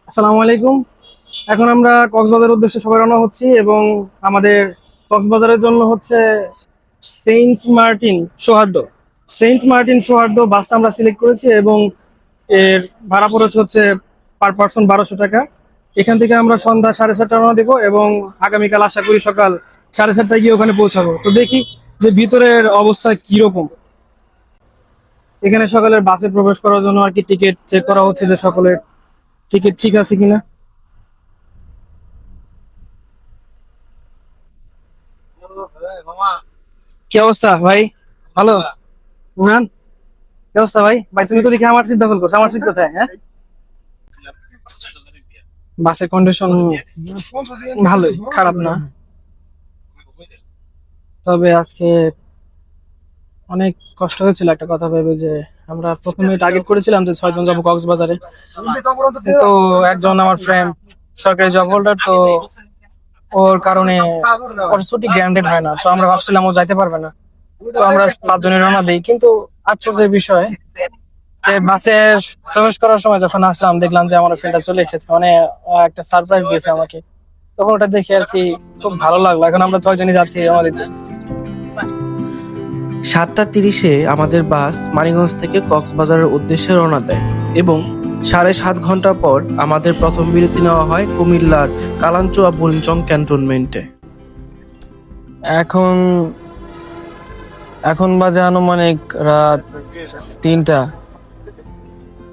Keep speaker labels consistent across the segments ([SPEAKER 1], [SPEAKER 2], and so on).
[SPEAKER 1] আসসালামু আলাইকুম। এখন আমরা কক্সবাজারের উদ্দেশ্যে সবাই রওনা হচ্ছি এবং আমাদের কক্সবাজারের জন্য হচ্ছে Saint Martin Sohard Saint Martin Sohard বাসটা আমরা সিলেক্ট করেছি এবং এর ভাড়া পড়েছে হচ্ছে পার পার্সন 1200 টাকা। এখান থেকে আমরা সন্ধ্যা 7:30 রওনা দেবো এবং আগামীকাল আশা করি সকাল 7:30 গিয়ে ওখানে পৌঁছাবো। তো দেখি যে ভিতরের অবস্থা কিরকম। এখানে সকালের বাসে প্রবেশ করার জন্য আর কি টিকিট চেক করা হচ্ছে যে সকলের টিকিট ঠিক আছে কিনা। কি অবস্থা ভাই? ভালো? ইমরান, কি অবস্থা ভাই? ভাই তুমি তো দেখি আমার সিট দখল করছো। আমার সিট কোথায়? হ্যাঁ, বাসের কন্ডিশন ভালোই, খারাপ না। তবে আজকে অনেক কষ্ট হয়েছিল একটা কথা ভেবে যে আমরা প্রথমে টার্গেট করেছিলাম যে 6 জন যাবো কক্সবাজারে। তো একজন আমার ফ্রেন্ড সরকারি জব হোল্ডার, তো ওর কারণে ওর ছুটি গ্র্যান্ডেড হয় না। তো আমরা ভাবছিলাম ও যাইতে পারবে না, তো আমরা 5 জনের রওনা দিই। কিন্তু আশ্চর্যের বিষয় যে বাসে প্রবেশ করার সময় যখন আসলাম দেখলাম যে আমার ফ্রেন্ডটা চলে এসেছে, মানে ও একটা সারপ্রাইজ দিয়েছে আমাকে। তখন ওটা দেখে আর কি খুব ভালো লাগলো। এখন আমরা 6 জনই যাচ্ছি আমাদের।
[SPEAKER 2] 7:30 আমাদের বাস মানিকগঞ্জ থেকে কক্সবাজারের উদ্দেশ্যে রওনা দেয় এবং 7.5 ঘন্টা পর আমাদের প্রথম বিরতি নেওয়া হয় কুমিল্লার কালাঞ্চুয়া বুড়িচং ক্যান্টনমেন্টে।
[SPEAKER 1] এখন এখন বাজে আনুমানিক রাত 3টা।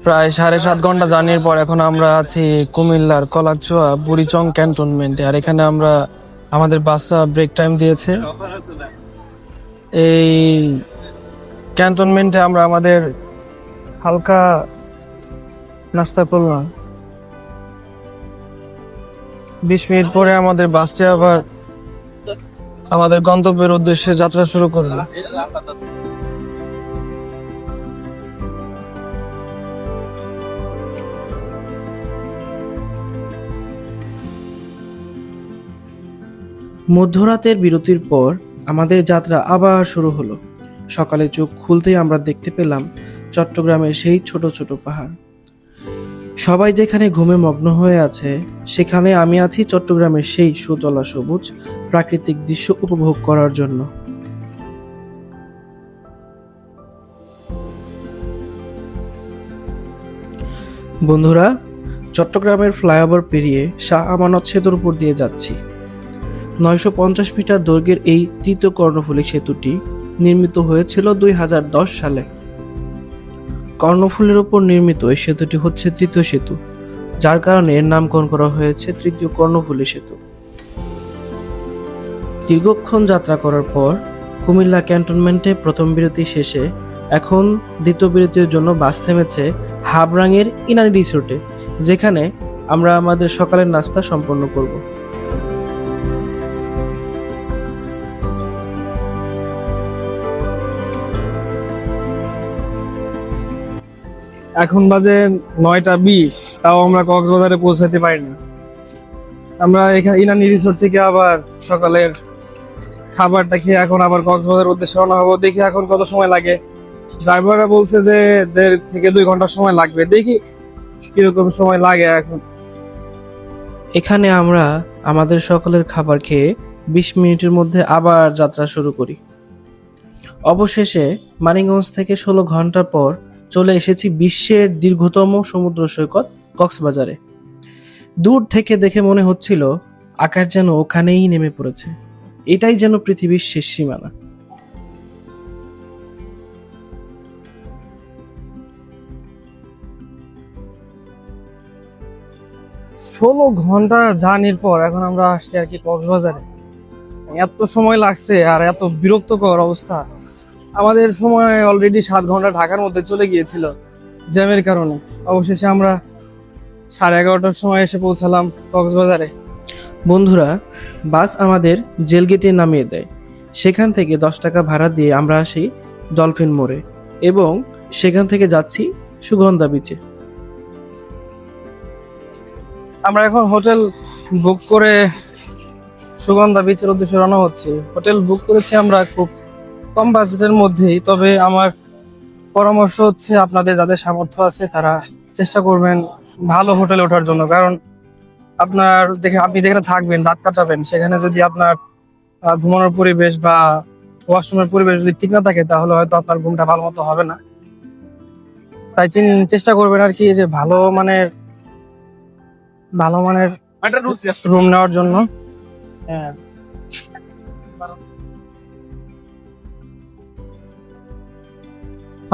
[SPEAKER 1] প্রায় 7.5 ঘন্টা জার্নির পর এখন আমরা আছি কুমিল্লার কলাকচুয়া বুড়িচং ক্যান্টনমেন্টে। আর এখানে আমরা আমাদের বাসটা ব্রেক টাইম দিয়েছে। এই ক্যান্টনমেন্টে আমরা আমাদের হালকা নাস্তা করলাম। 20 মিনিট পরে আমাদের বাসটি আবার আমাদের গন্তব্যের উদ্দেশ্যে যাত্রা শুরু করলো।
[SPEAKER 2] মধ্যরাতের বিরতির পর আমাদের যাত্রা আবার শুরু হলো। সকালে চোখ খুলতেই আমরা দেখতে পেলাম চট্টগ্রামের সেই ছোট ছোট পাহাড়। সবাই যেখানে ঘুমে মগ্ন হয়ে আছে, সেখানে আমি আছি চট্টগ্রামের সেই সুজলা সবুজ প্রাকৃতিক দৃশ্য উপভোগ করার জন্য। বন্ধুরা, চট্টগ্রামের ফ্লাইওভার পেরিয়ে শাহ আমানত সেতুর উপর দিয়ে যাচ্ছি। 950 মিটার দৈর্ঘ্যের এই তৃতীয় কর্ণফুলী সেতুটি নির্মিত হয়েছিল 2010 সালে। কর্ণফুলীর উপর নির্মিত এই সেতুটি হচ্ছে তৃতীয় সেতু, যার কারণে এর নামকরণ করা হয়েছে তৃতীয় কর্ণফুলী সেতু। দীর্ঘক্ষণ যাত্রা করার পর কুমিল্লা ক্যান্টনমেন্টে প্রথম বিরতি শেষে এখন দ্বিতীয় বিরতির জন্য বাস থেমেছে হাবরাঙের ইনানি রিসোর্টে, যেখানে আমরা আমাদের সকালের নাস্তা সম্পন্ন করব।
[SPEAKER 1] এখন বাজে 9টা 20, তাও আমরা কক্সবাজারে পৌঁছাতে পারিনি। আমরা এখানে ইনানি রিসোর্ট থেকে আবার সকালের খাবারটা খেয়ে এখন আবার কক্সবাজারের উদ্দেশ্যে রওনা হবো। দেখি এখন কত সময় লাগে। ড্রাইভাররা বলছে যে 1.5 থেকে 2 ঘন্টা সময় লাগবে। দেখি কিরকম সময় লাগে। এখন
[SPEAKER 2] এখানে আমরা আমাদের সকালের খাবার খেয়ে 20 মিনিটের মধ্যে আবার যাত্রা শুরু করি। অবশেষে মানিকগঞ্জ থেকে 16 ঘন্টা পর চলে এসেছি বিশ্বের দীর্ঘতম সমুদ্র সৈকত কক্সবাজারে। দূর থেকে দেখে মনে হচ্ছিল আকাশ যেন ওখানেই নেমে পড়েছে। এটাই যেন পৃথিবীর শেষ সীমানা।
[SPEAKER 1] 16 ঘন্টা জার্নির পর এখন আমরা আসছি আর কি কক্সবাজারে। এত সময় লাগছে আর এত বিরক্তকর অবস্থা। আমাদের সময় অলরেডি 7 ঘন্টা ঢাকার মধ্যে চলে গিয়েছিল জ্যামের কারণে। অবশেষে আমরা 11:30টার সময় এসে পৌঁছালাম কক্সবাজারে।
[SPEAKER 2] বন্ধুরা, বাস আমাদের জেল গেটে নামিয়ে দেয়। সেখান থেকে 10 টাকা ভাড়া দিয়ে আমরা আসি ডলফিন মোড়ে এবং সেখান থেকে যাচ্ছি সুগন্ধা বিচে।
[SPEAKER 1] আমরা এখন হোটেল বুক করে সুগন্ধা বিচের উদ্দেশ্যে রওনা হচ্ছি। হোটেল বুক করেছি আমরা খুব কম বাজেটের মধ্যেই। তবে আমার পরামর্শ হচ্ছে আপনাদের যাদের সামর্থ্য আছে তারা চেষ্টা করবেন ভালো হোটেলে ওঠার জন্য। কারণ আপনার আপনি যেখানে থাকবেন, রাত কাটাবেন, সেখানে যদি আপনার ঘুমানোর পরিবেশ বা ওয়াশরুমের পরিবেশ যদি ঠিক না থাকে, তাহলে হয়তো আপনার ঘুমটা ভালো মতো হবে না। তাই চেষ্টা করবেন আর কি যে ভালো মানের রুম নেওয়ার জন্য। হ্যাঁ।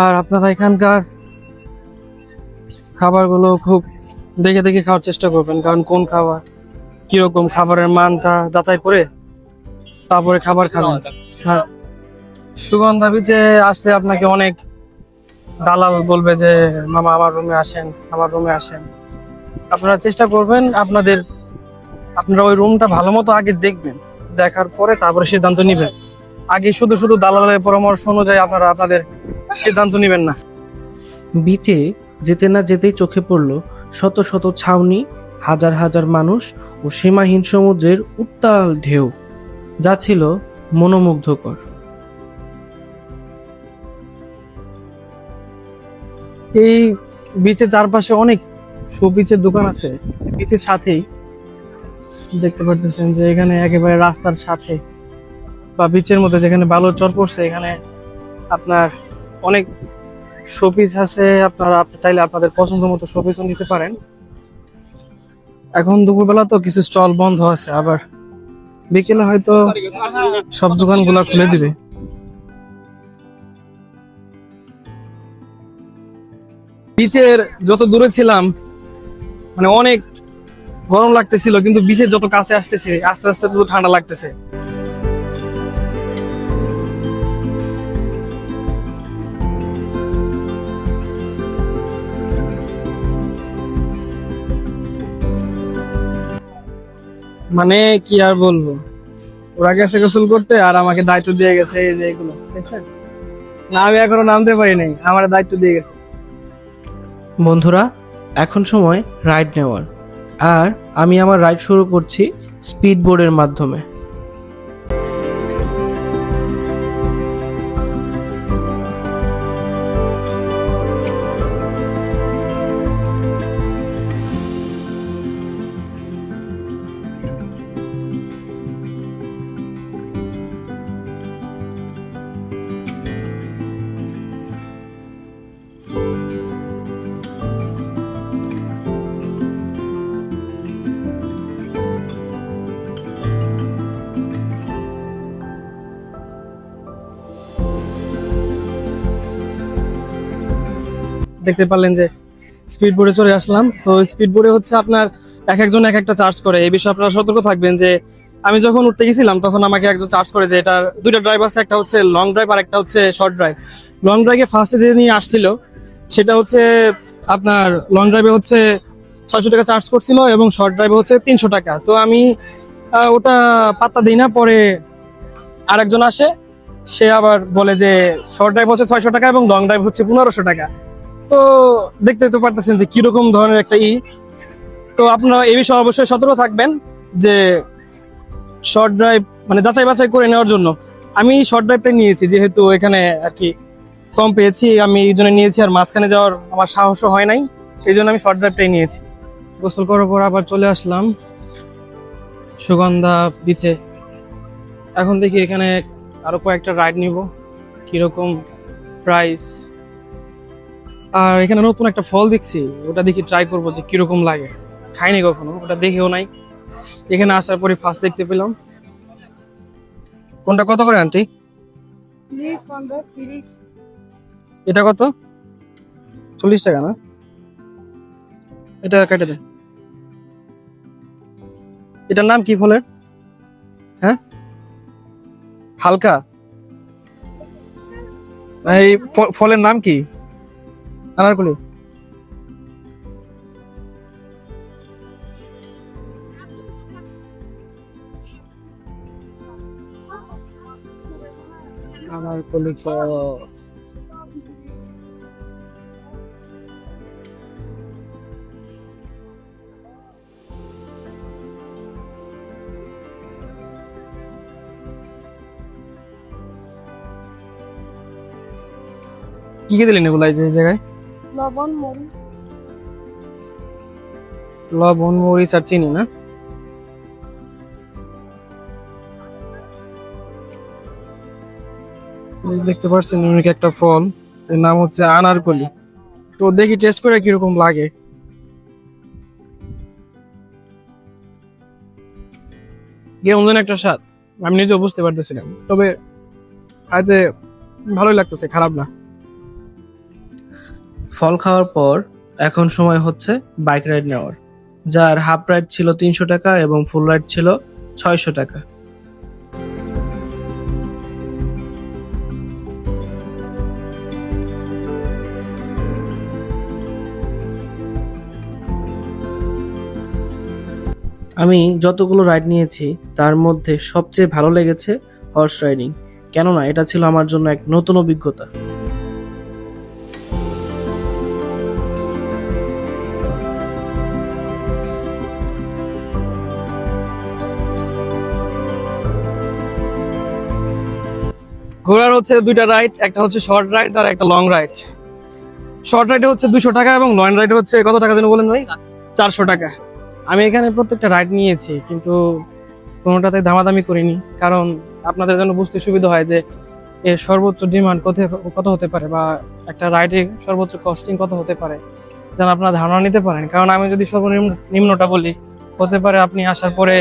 [SPEAKER 1] আর আপনারা এখানকার খাবারগুলো খুব দেখে দেখে খাওয়ার চেষ্টা করবেন, কারণ কোন খাবার কিরকম, খাবারের মানটা যাচাই করে তারপরে খাবার খাবেন। হ্যাঁ, সুগন্ধা বিচে আসলে আপনাকে অনেক দালাল বলবে যে মামা আমার রুমে আসেন, আমার রুমে আসেন। আপনারা চেষ্টা করবেন আপনারা ওই রুমটা ভালো মতো আগে দেখবেন, দেখার পরে তারপরে সিদ্ধান্ত নিবেন। আগে শুধু শুধু দালালের পরামর্শ অনুযায়ী আপনারা আপনাদের সিদ্ধান্ত নিবেন না।
[SPEAKER 2] বিচে যেতে না যেতেই চোখে পড়ল শত শত ছাউনি, হাজার হাজার মানুষ ও সীমাহীন সমুদ্রের উত্তাল ঢেউ, যা ছিল মনোমুগ্ধকর।
[SPEAKER 1] এই বিচের চারপাশে অনেক শোপিসের দোকান আছে। বিচের সাথেই দেখতে পাচ্ছেন যে এখানে একেবারে রাস্তার সাথে বা বিচের মধ্যে যেখানে বালুর চর পড়ছে, এখানে আপনার অনেক শোপিস আছে। আপনারা চাইলে আপনাদের পছন্দ মতো শোপিসও নিতে পারেন। এখন দুপুরবেলা তো কিছু স্টল বন্ধ আছে, আবার বিকেলে হয়তো সব দোকানগুলো খুলে দিবে। বিচের যত দূরে ছিলাম অনেক গরম লাগতেছিল, কিন্তু বিচের যত কাছে আসতেছি আস্তে আস্তে তত ঠান্ডা লাগতেছে। কি আর বলবো, ওরা গেছে গোসল করতে আর আমাকে দায়িত্ব দিয়ে গেছে এই যে এগুলো দেখছেন না, আমি এখনো নামতে পারি নাই, আমার দায়িত্ব দিয়ে গেছে।
[SPEAKER 2] বন্ধুরা, এখন সময় রাইড নেওয়ার, আর আমি আমার রাইড শুরু করছি স্পিড বোর্ডের মাধ্যমে।
[SPEAKER 1] দেখতে পারলেন যে স্পিড বোর্ডে চলে আসলাম। তো স্পিড বোর্ডে হচ্ছে আপনার এক একজন এক একটা চার্জ করে, এই বিষয়ে আপনারা সতর্ক থাকবেন। যে আমি যখন উঠতে গেছিলাম তখন আমাকে একজন চার্জ করে যে এটার দুইটা ড্রাইভ আছে, একটা হচ্ছে লং ড্রাইভ আর একটা হচ্ছে শর্ট ড্রাইভ। লং ড্রাইভে ফার্স্টে যে নিয়ে আসছিল সেটা হচ্ছে আপনার লং ড্রাইভে হচ্ছে 600 টাকা চার্জ করছিল এবং শর্ট ড্রাইভে হচ্ছে 300 টাকা। তো আমি ওটা পাত্তা দিই না। পরে আরেকজন আসে, সে আবার বলে যে শর্ট ড্রাইভ হচ্ছে 600 টাকা এবং লং ড্রাইভ হচ্ছে 1500 টাকা। তো দেখতে তো পারতেছেন যে কিরকম ধরনের একটা তো আপনারা এই বিষয়ে অবশ্যই সতর্ক থাকবেন যে শর্ট ড্রাইভ যাচাই বাছাই করে নেওয়ার জন্য। আমি শর্ট ড্রাইভটাই নিয়েছি, যেহেতু এখানে আর কি কম পেয়েছি, আমি এই জন্য নিয়েছি। আর মাঝখানে যাওয়ার আমার সাহসও হয় নাই, এই জন্য আমি শর্ট ড্রাইভটাই নিয়েছি। গোসল করার পর আবার চলে আসলাম সুগন্ধা বিচে। এখন দেখি এখানে আরো কয়েকটা রাইড নিব, কিরকম প্রাইস। আর এখানে নতুন একটা ফল দেখছি, ওটা দেখি ট্রাই করবো যে কিরকম লাগে। খাইনি কখনো, ওটা দেখেও নাই, এখানে আসার পরে ফার্স্ট দেখতে পেলাম। কোনটা কত করে আন্টি? এটা কত? 40 টাকা না? এটা কেটে দেন। এটার নাম কি ফলের? হ্যাঁ, হালকা। এই ফলের নাম কি? আনারকলি। আনারকলি ফল। কি কি দিলেন এগুলা এই জায়গায়?
[SPEAKER 3] লবণ, মরিচ,
[SPEAKER 1] লবণ, মরিচ আর চিনি না? এই দেখতে পাচ্ছেন ইউনিক একটা ফল, এর নাম হচ্ছে আনারকলি। তো দেখি টেস্ট করে কিরকম লাগে। কেমন যেন একটা স্বাদ, আমি নিজেও বুঝতে পারতেছিলাম, তবে খাইতে ভালোই লাগতেছে, খারাপ না।
[SPEAKER 2] ফল খাওয়ার পর এখন সময় হচ্ছে বাইক রাইড নেওয়ার, যার হাফ রাইড ছিল 300 টাকা এবং ফুল রাইড ছিল 600 টাকা। আমি যতগুলো রাইড নিয়েছি তার মধ্যে সবচেয়ে ভালো লেগেছে হর্স রাইডিং, কেননা এটা ছিল আমার জন্য এক নতুন অভিজ্ঞতা।
[SPEAKER 1] ঘোড়ার হচ্ছে দুইটা রাইড, একটা হচ্ছে শর্ট রাইড আর একটা লং রাইড। শর্ট রাইডে হচ্ছে 200 টাকা এবং লং রাইডে হচ্ছে কত টাকা যেন বলেন ভাই? 400 টাকা। আমি এখানে প্রত্যেকটা রাইড নিয়েছি, কিন্তু কোনোটাতে দামাদামি করিনি, কারণ আপনাদের জন্য বুঝতে সুবিধা হয় যে এর সর্বোচ্চ ডিমান্ড কত হতে পারে, বা একটা রাইডে সর্বোচ্চ কস্টিং কত হতে পারে, যেন আপনারা ধারণা নিতে পারেন। কারণ আমি যদি সর্বনিম্নটা বলি, হতে পারে আপনি আসার পরে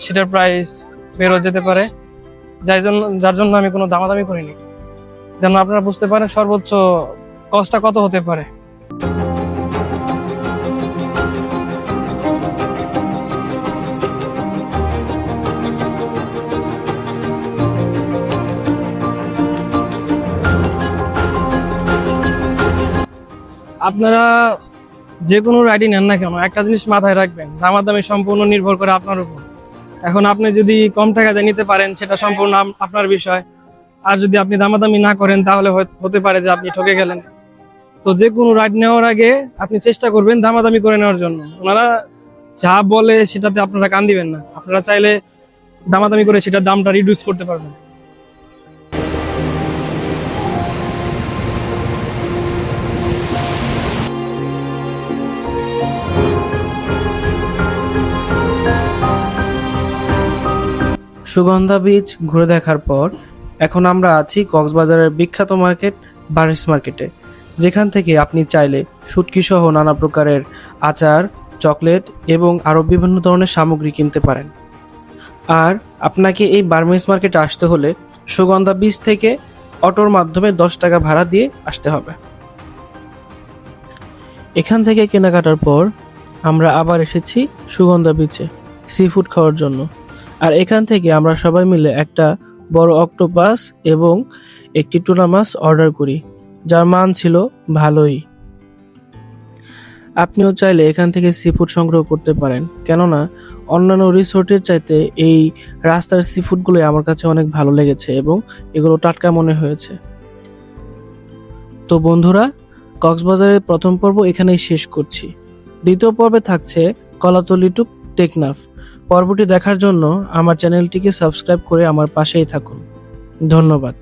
[SPEAKER 1] সেটার প্রাইস বেরো যেতে পারে, যার জন্য আমি কোনো দামাদামি করিনি, যেন আপনারা বুঝতে পারেন সর্বোচ্চ কস্টটা কত হতে পারে। আপনারা যে কোনো রাইডই নেন না কেন, একটা জিনিস মাথায় রাখবেন, দামাদামি সম্পূর্ণ নির্ভর করে আপনার উপর। এখন আপনি যদি কম টাকা দিয়ে নিতে পারেন, সেটা সম্পূর্ণ আপনার বিষয়। আর যদি আপনি দামাদামি না করেন, তাহলে হতে পারে যে আপনি ঠকে গেলেন। তো যে কোনো রাইড নেওয়ার আগে আপনি চেষ্টা করবেন দামাদামি করে নেওয়ার জন্য। ওনারা যা বলে সেটাতে আপনারা কান দিবেন না, আপনারা চাইলে দামাদামি করে সেটার দামটা রিডিউস করতে পারবেন।
[SPEAKER 2] সুগন্ধা বিচ ঘুরে দেখার পর এখন আমরা আছি কক্সবাজারের বিখ্যাত মার্কেট বারিশ মার্কেটে, যেখান থেকে আপনি চাইলে শুটকি সহ নানা প্রকারের আচার, চকলেট এবং আরও বিভিন্ন ধরনের সামগ্রী কিনতে পারেন। আর আপনাকে এই বার্মিজ মার্কেটে আসতে হলে সুগন্ধা বিচ থেকে অটোর মাধ্যমে 10 টাকা ভাড়া দিয়ে আসতে হবে। এখান থেকে কেনাকাটার পর আমরা আবার এসেছি সুগন্ধা বিচে সি ফুড খাওয়ার জন্য। আর এখান থেকে আমরা সবাই মিলে একটা বড় অক্টোপাস এবং একটি টুনা মাছ অর্ডার করি, যার মান ছিল ভালোই। আপনিও চাইলে এখান থেকে সি ফুড সংগ্রহ করতে পারেন, কেননা অন্যান্য রিসোর্টের চাইতে এই রাস্তার সি ফুডগুলো আমার কাছে অনেক ভালো লেগেছে এবং এগুলো টাটকা মনে হয়েছে। তো বন্ধুরা, কক্সবাজারের প্রথম পর্ব এখানেই শেষ করছি। দ্বিতীয় পর্বে থাকছে কলাতলি টু টেকনাফ। পর্বটি দেখার জন্য আমার চ্যানেলটিকে সাবস্ক্রাইব করে আমার পাশেই থাকুন। ধন্যবাদ।